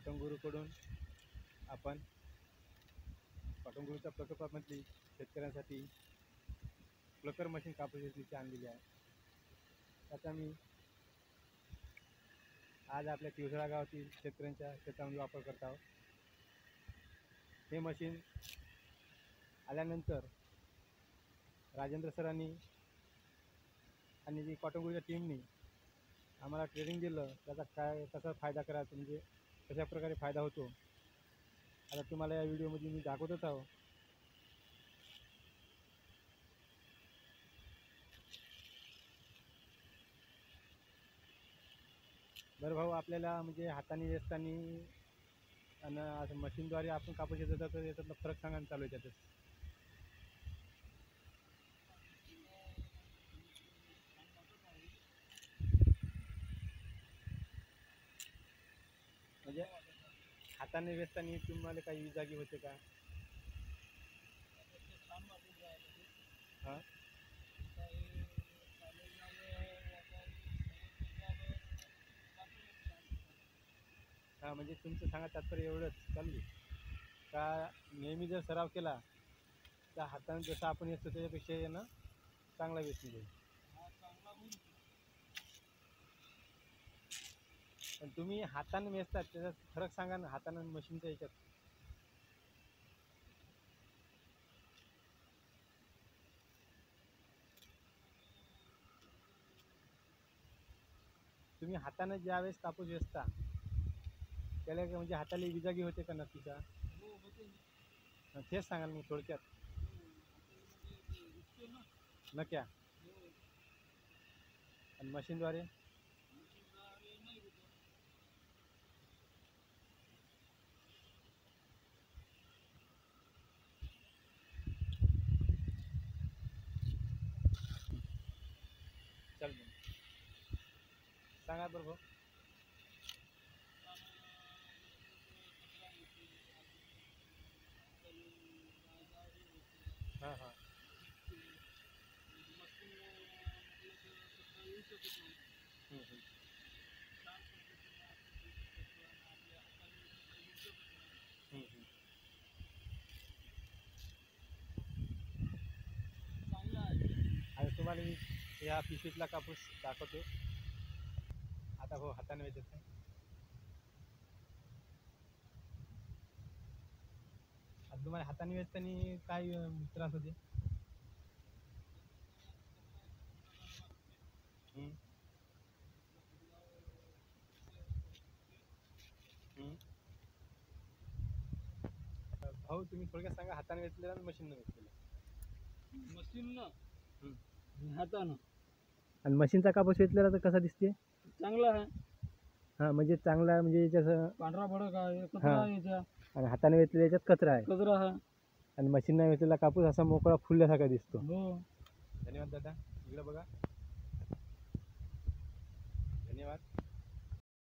Cotton गुरूकडून आपण cotton गुरूच्या प्रकल्पामधली शेतकऱ्यांसाठी Plucker machine कापूस वेचणीची आणलेली आहे. त्याचा मी आज आपल्या तिवसळा गावातील शेतकऱ्यांच्या शेतामध्ये वापर करत आहोत. हे मशीन आल्यानंतर राजेंद्र सरांनी आणि जी कॉटन गुरूच्या टीमनी आम्हाला ट्रेनिंग दिलं, त्याचा कसा फायदा करायचा, म्हणजे कशा प्रकारे फायदा होतो, आता तुम्हाला या व्हिडिओमध्ये मी दाखवतच आहो. बरं भाऊ, आपल्याला म्हणजे हाताने वेचताना आणि असं मशीनद्वारे आपण कापूस येत होता, तर याच्यातला फरक सांगा चालू आहे त्यातच. म्हणजे हाताने वेचताना तुम्हाला काही इजागी होते का? हां हां, म्हणजे तुमचं सांगा तात्पर्य एवढंच चालू का नेहमी जर सराव केला तर हाताने जसं आपण येतो त्याच्यापेक्षा येणं चांगला वेचून जाईल. पण तुम्ही हाताने वेचतात त्याचा फरक सांगा ना, हाताने मशीनच्या याच्यात. तुम्ही हाताने ज्यावेळेस कापूस वेचता त्याला म्हणजे हाताला विजागी होते का नक्की का? तेच सांगा ना मग थोडक्यात. नक्या आणि मशीनद्वारे चल सांगा बरं भाऊ. हां हां आता तुम्हाला मी या पिशवीतला कापूस दाखवतो. आता हो हाताने वेचत नाही. आता तुम्हाला हाताने वेचताना काय त्रास होते? भाऊ तुम्ही थोडक्यात सांगा, हाताने वेचलेलं आणि मशीननं वेचलेलं. मशीननं हातानं. आणि मशीनचा कापूस वेचलेला तर कसा दिसते? चांगला आहे. हां, म्हणजे चांगला म्हणजे याच्यात पांढरा भडक आहे, कचरा आहे याच्या. आणि हाताने वेचलेल्या याच्यात कचरा आहे कचरा आहे. आणि मशीनने वेचलेला कापूस असा मोकळा फुलल्यासारखा दिसतो. हो. धन्यवाद दादा, इकडे बघा. धन्यवाद.